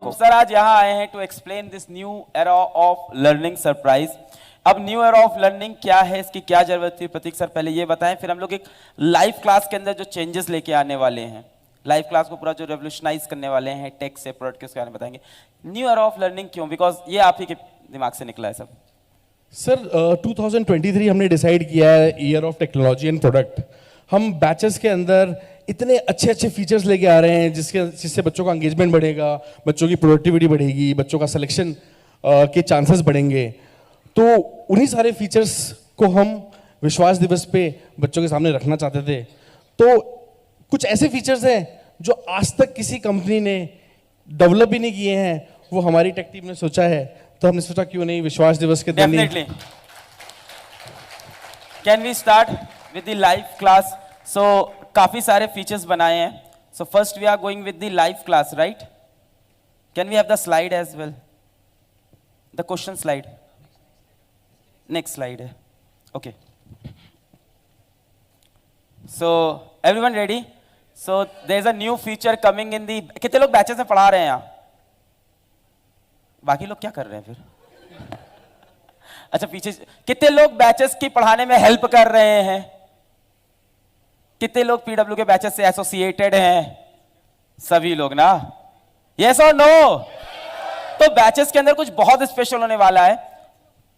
आपको। सर आज यहाँ आए हैं to explain this new era of learning surprise. अब न्यू एरा ऑफ लर्निंग क्या है, इसकी क्या जरूरत थी, प्रतीक सर पहले ये बताएं, फिर हम लोग एक लाइव क्लास के अंदर जो चेंजेस लेके आने वाले हैं, लाइव क्लास को पूरा जो रेवोल्यूशनाइज करने वाले हैं टेक से प्रोडक्ट के उसके बारे में बताएंगे। न्यू एरा ऑफ लर्निंग क्यों, बिकॉज ये आप ही के दिमाग से निकला है सब। सर 2023 हमने डिसाइड किया है year of technology and product. हम बैचेस के अंदर इतने अच्छे अच्छे फीचर्स लेके आ रहे हैं जिससे बच्चों का एंगेजमेंट बढ़ेगा, बच्चों की प्रोडक्टिविटी बढ़ेगी, बच्चों का सिलेक्शन के चांसेस बढ़ेंगे। तो उन्हीं सारे फीचर्स को हम विश्वास दिवस पे बच्चों के सामने रखना चाहते थे। तो कुछ ऐसे फीचर्स हैं जो आज तक किसी कंपनी ने डेवलप भी नहीं किए हैं, वो हमारी टेक टीम ने सोचा है। तो हमने सोचा क्यों नहीं विश्वास दिवस के दिन। Definitely. Can we start with the live class? So काफी सारे फीचर्स बनाए हैं। So first we are going with the live class, right? Can we have the slide as well, the question slide? Next slide है, okay. So everyone ready? So there is a new feature coming in the. कितने लोग batches में पढ़ा रहे हैं यहाँ? बाकी लोग क्या कर रहे हैं फिर? अच्छा पीछे कितने लोग बैचेस की पढ़ाने में हेल्प कर रहे हैं? कितने लोग पीडब्ल्यू के बैचेस से एसोसिएटेड हैं? सभी लोग ना? यस और नो? तो बैचेस के अंदर कुछ बहुत स्पेशल होने वाला है।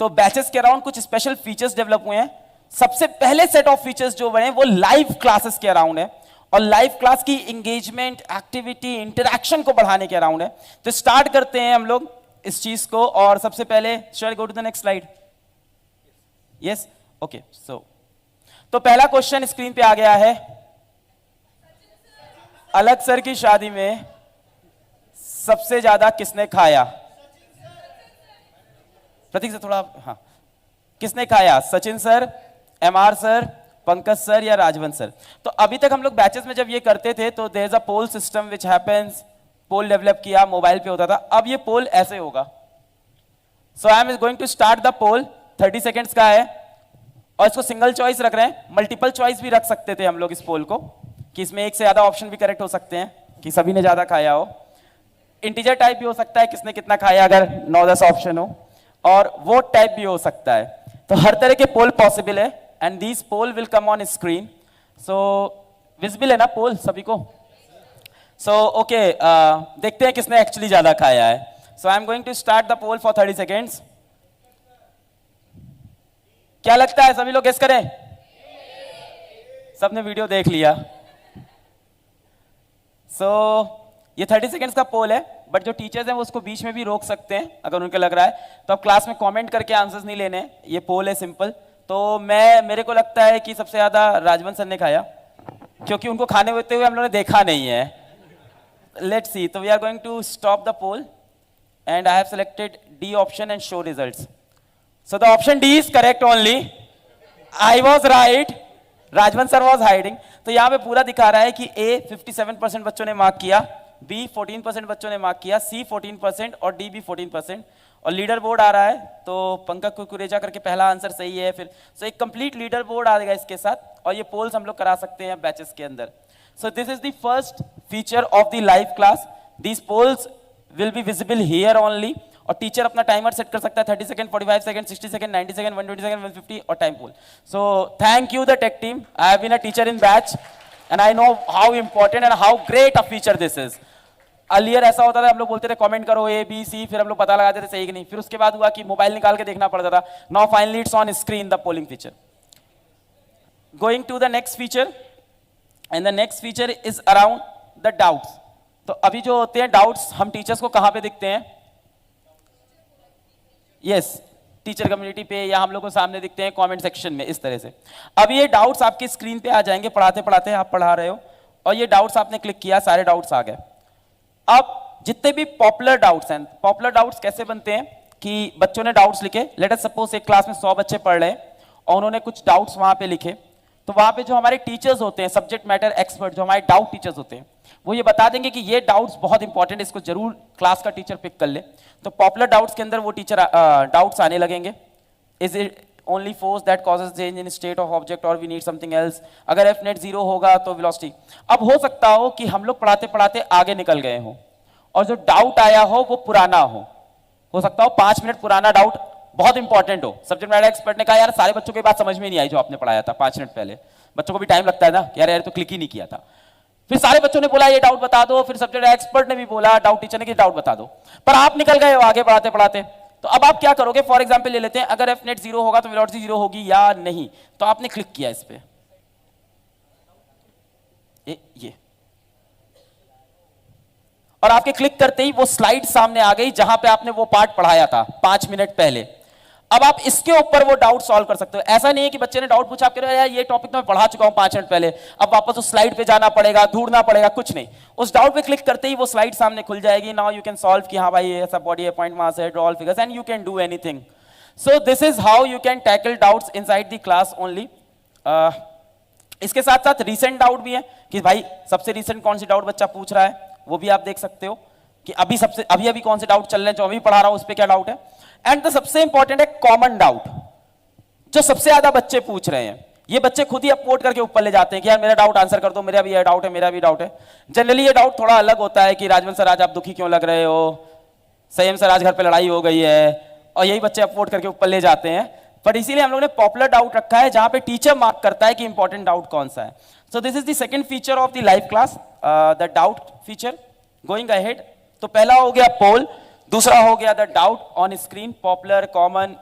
तो बैचेस के अराउंड कुछ स्पेशल फीचर्स डेवलप हुए हैं। सबसे पहले सेट ऑफ फीचर्स जो बने वो लाइव क्लासेस के अराउंड है, और लाइव क्लास की एंगेजमेंट, एक्टिविटी, इंटरैक्शन को बढ़ाने के अराउंड है। तो स्टार्ट करते हैं हम लोग इस चीज को। और सबसे पहले shall go to the next slide? Yes, okay. So तो पहला क्वेश्चन स्क्रीन पे आ गया है। अलग सर की शादी में सबसे ज्यादा किसने खाया? प्रतीक से थोड़ा, हाँ, किसने खाया? Sachin sir, MR sir, Pankaj sir या राजवंत सर? तो अभी तक हम लोग बैचेस में जब ये करते थे तो there is a poll system which happens. Poll develop किया, मोबाइल पे होता था। अब ये पोल ऐसे होगा। So I am going to start the poll. 30 seconds का है और इसको सिंगल चॉइस रख रहे हैं। मल्टीपल चॉइस भी रख सकते थे हम लोग इस पोल को, कि इसमें एक से ज्यादा ऑप्शन भी करेक्ट हो सकते हैं, कि सभी ने ज्यादा खाया हो। इंटीजर टाइप भी हो सकता है, किसने कितना खाया, अगर 9-10 ऑप्शन हो। और वोट टाइप भी हो सकता है। तो हर तरह के पोल पॉसिबल है, and this poll will come on screen. So visible है ना पोल सभी को? सो ओके, देखते हैं किसने एक्चुअली ज्यादा खाया है। So I am going to start the poll for 30 seconds. क्या लगता है, सभी लोग गेस करें? सबने वीडियो देख लिया। सो ये 30 सेकेंड्स का पोल है, बट जो टीचर्स हैं वो उसको बीच में भी रोक सकते हैं अगर उनको लग रहा है। तो अब क्लास में कमेंट करके आंसर्स नहीं लेने, ये पोल है सिंपल। तो मेरे को लगता है कि सबसे ज्यादा राजवंत सर ने खाया, क्योंकि उनको खाने होते हुए हम लोगों ने देखा नहीं है। Let's see. तो we are going to stop the poll and I have selected D option and show results. So the option D is correct only. I was right. Rajwant sir was hiding. तो यहाँ पे पूरा दिखा रहा है कि A 57% बच्चों ने मार्क किया, B 14% बच्चों ने मार्क किया, C 14% और D भी 14%। और लीडर बोर्ड आ रहा है, तो पंकज कुकुरेजा करके पहला आंसर सही है। फिर सो एक कंप्लीट लीडर बोर्ड आ जाएगा इसके साथ, और ये पोल्स हम लोग करा सकते हैं बैचेस के अंदर। So this is the first feature of the live class. These polls will be visible here only. और टीचर अपना टाइमर सेट कर सकता है 30 second, 45 second, 60 second, 90 second, 120 second, 150 और time poll. So thank you the tech team. I have been a teacher in batch and I know how important and how great a feature this is. Earlier ऐसा होता था, हम लोग बोलते थे comment करो A B C, फिर हम लोग पता लगाते थे सही कि नहीं। फिर उसके बाद हुआ कि मोबाइल निकाल के देखना पड़ता था। Now finally it's on screen the polling feature. Going to the next feature, and the next feature is around the doubts. तो अभी जो होते हैं डाउट्स, हम टीचर्स को कहाँ पे दिखते हैं? यस, टीचर कम्युनिटी पे, या हम लोग को सामने दिखते हैं कमेंट सेक्शन में, इस तरह से। अब ये डाउट्स आपकी स्क्रीन पे आ जाएंगे। पढ़ाते पढ़ाते आप पढ़ा रहे हो और ये डाउट्स आपने क्लिक किया, सारे डाउट्स आ गए। अब जितने भी पॉपुलर डाउट्स हैं, पॉपुलर डाउट्स कैसे बनते हैं कि बच्चों ने डाउट्स लिखे। लेट अस सपोज एक क्लास में 100 बच्चे पढ़ रहे हैं और उन्होंने कुछ डाउट्स वहां पे लिखे। तो वहां पे जो हमारे टीचर्स होते हैं, सब्जेक्ट मैटर एक्सपर्ट, जो हमारे डाउट टीचर्स होते हैं, वो ये बता देंगे कि ये डाउट्स बहुत इंपॉर्टेंट है, इसको जरूर क्लास का टीचर पिक कर ले। तो पॉपुलर डाउट्स के अंदर वो टीचर डाउट्स आने लगेंगे। Is it only force that causes change in state of object और वी नीड समथिंग एल्स? अगर एफ नेट 0 होगा तो वेलोसिटी। अब हो सकता हो कि हम लोग पढ़ाते पढ़ाते आगे निकल गए हो और जो डाउट आया हो वो पुराना हो सकता हो 5 मिनट पुराना डाउट बहुत इंपॉर्टेंट हो। सब्जेक्ट मैटर एक्सपर्ट ने कहा यार सारे बच्चों की बात समझ में नहीं आई जो आपने पढ़ाया था 5 मिनट पहले, बच्चों को भी टाइम लगता है ना, यार यार तो क्लिक ही नहीं किया था। फिर सारे बच्चों ने बोला ये डाउट बता दो, फिर सब्जेक्ट एक्सपर्ट ने भी बोला, डाउट टीचर ने कि डाउट बता दो, पर आप निकल गए हो आगे पढ़ाते पढ़ाते। तो अब आप क्या करोगे, फॉर एग्जाम्पल ले लेते हैं, अगर एफ नेट 0 होगा तो वेलोसिटी 0 होगी या नहीं, तो आपने क्लिक किया इस पे, ये और आपके क्लिक करते ही वो स्लाइड सामने आ गई जहां पे आपने वो पार्ट पढ़ाया था 5 मिनट पहले। अब आप इसके ऊपर वो डाउट सॉल्व कर सकते हो। ऐसा नहीं है कि बच्चे ने डाउट पूछा, आप कह रहे हो यार ये टॉपिक तो मैं पढ़ा चुका हूं 5 मिनट पहले, अब वापस उस स्लाइड पे जाना पड़ेगा, ढूंढना पड़ेगा, कुछ नहीं। उस डाउट पे क्लिक करते ही वो स्लाइड सामने खुल जाएगी। नाउ यू कैन सॉल्व कि हाँ भाई ऐसा बॉडी है, पॉइंट मास है, draw all figures and you can do anything. So this is how you can tackle doubts inside the class only. इसके साथ साथ रीसेंट डाउट भी है कि भाई सबसे रीसेंट कौन सी डाउट बच्चा पूछ रहा है, वो भी आप देख सकते हो कि अभी कौन से डाउट चल रहे हैं, जो अभी पढ़ा रहा हूं उस पर क्या डाउट है। एंड द सबसे इंपॉर्टेंट है कॉमन डाउट, जो सबसे ज्यादा बच्चे पूछ रहे हैं। ये बच्चे खुद ही अपलोड करके ऊपर ले जाते हैं कि यार मेरा डाउट आंसर कर दो, मेरा भी ये डाउट है, मेरा भी डाउट है। जनरली ये डाउट थोड़ा अलग होता है कि राजवन सर आज आप दुखी क्यों लग रहे हो, संयम सर आज घर पे लड़ाई हो गई है, और यही बच्चे अपलोड करके ऊपर ले जाते हैं। पर इसीलिए हम लोगों ने पॉपुलर डाउट रखा है जहां पे टीचर मार्क करता है कि इंपॉर्टेंट डाउट कौन सा है। सो this is the second feature of the live class, the doubt feature. Going ahead, तो पहला हो गया पोल, दूसरा हो गया the doubt on screen, popular common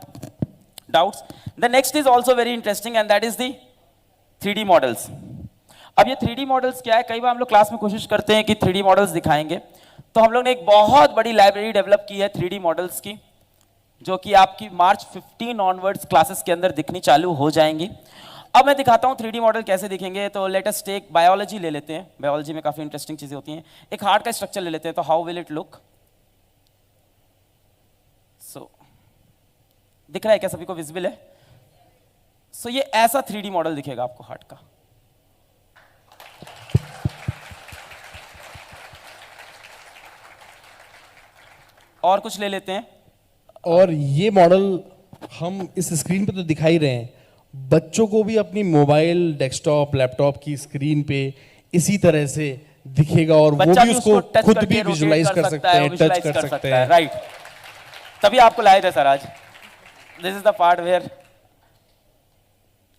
doubts. The next is also very interesting and that is the 3D models. अब ये 3D models क्या है, कई बार हम लोग क्लास में कोशिश करते हैं कि 3D मॉडल्स दिखाएंगे, तो हम लोग ने एक बहुत बड़ी लाइब्रेरी डेवलप की है 3D मॉडल्स की, जो कि आपकी मार्च 15 ऑनवर्ड्स क्लासेस के अंदर दिखनी चालू हो जाएंगी। अब मैं दिखाता हूँ 3D मॉडल कैसे दिखेंगे। तो लेट अस टेक बायोलॉजी ले लेते हैं, बायोलॉजी में काफी इंटरेस्टिंग चीजें होती हैं। एक हार्ट का स्ट्रक्चर ले लेते हैं, तो हाउ विल इट लुक। सो दिख रहा है क्या, सभी को विजिबल है। सो ये ऐसा 3D मॉडल दिखेगा आपको हार्ट का। और कुछ ले लेते हैं, और ये मॉडल हम इस स्क्रीन पे तो दिखा ही रहे हैं, बच्चों को भी अपनी मोबाइल, डेस्कटॉप, लैपटॉप की स्क्रीन पे इसी तरह से दिखेगा, और वो भी उसको खुद भी विजुलाइज कर सकते हैं, टच कर सकते हैं। राइट, तभी आपको लाए थे सर आज। This is the part where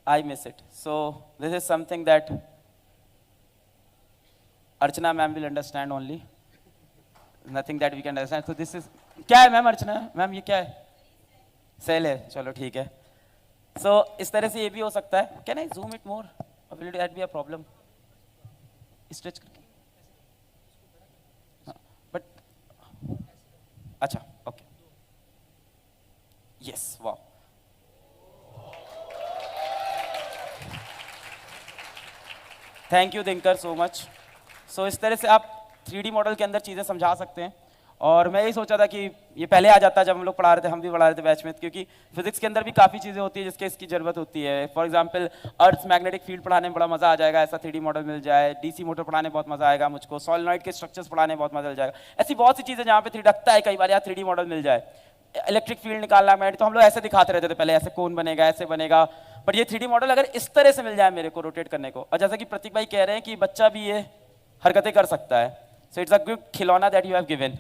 I miss it. So this is something that Archana ma'am will understand only, nothing that we can understand. So this is क्या है मैम, अर्चना मैम ये क्या है, सेल है, चलो ठीक है। सो इस तरह से ये भी हो सकता है। Can I zoom it more, will that be a problem, stretch करके, बट अच्छा okay, yes, wow. Thank you Dinkar so much. So इस तरह से आप 3D मॉडल के अंदर चीज़ें समझा सकते हैं। और मैं यही सोचा था कि ये पहले आ जाता जब हम लोग पढ़ा रहे थे, हम भी पढ़ा रहे थे बैच में, क्योंकि फिजिक्स के अंदर भी काफ़ी चीज़ें होती है जिसके इसकी ज़रूरत होती है। For example earth magnetic field पढ़ाने में बड़ा मज़ा आ जाएगा, ऐसा 3D मॉडल मिल जाए। डीसी मोटर पढ़ाने बहुत मज़ा आएगा मुझको, सॉलिनॉइड के स्ट्रक्चर्स पढ़ाने में बहुत मज़ा मिल जाएगा। ऐसी बहुत सी चीज़ें जहाँ पे 3D लगता है कई बार यार 3D मॉडल मिल जाए। इलेक्ट्रिक फील्ड निकालना मैग्नेटिक, तो हम लोग ऐसे दिखाते रहते थे पहले, ऐसे कौन बनेगा, ऐसे बनेगा। पर ये 3D मॉडल अगर इस तरह से मिल जाए मेरे को रोटेट करने को, और जैसा कि प्रतीक भाई कह रहे हैं कि बच्चा भी ये हरकतें कर सकता है, सो इट्स अ गुड खिलौना that you have given.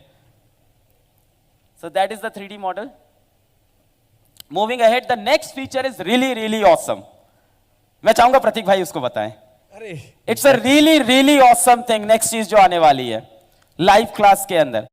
So that is the 3D model. Moving ahead, the next feature is really awesome. मैं चाहूंगा प्रतीक भाई उसको बताएं। अरे It's a really awesome thing. Next चीज जो आने वाली है लाइव क्लास के अंदर।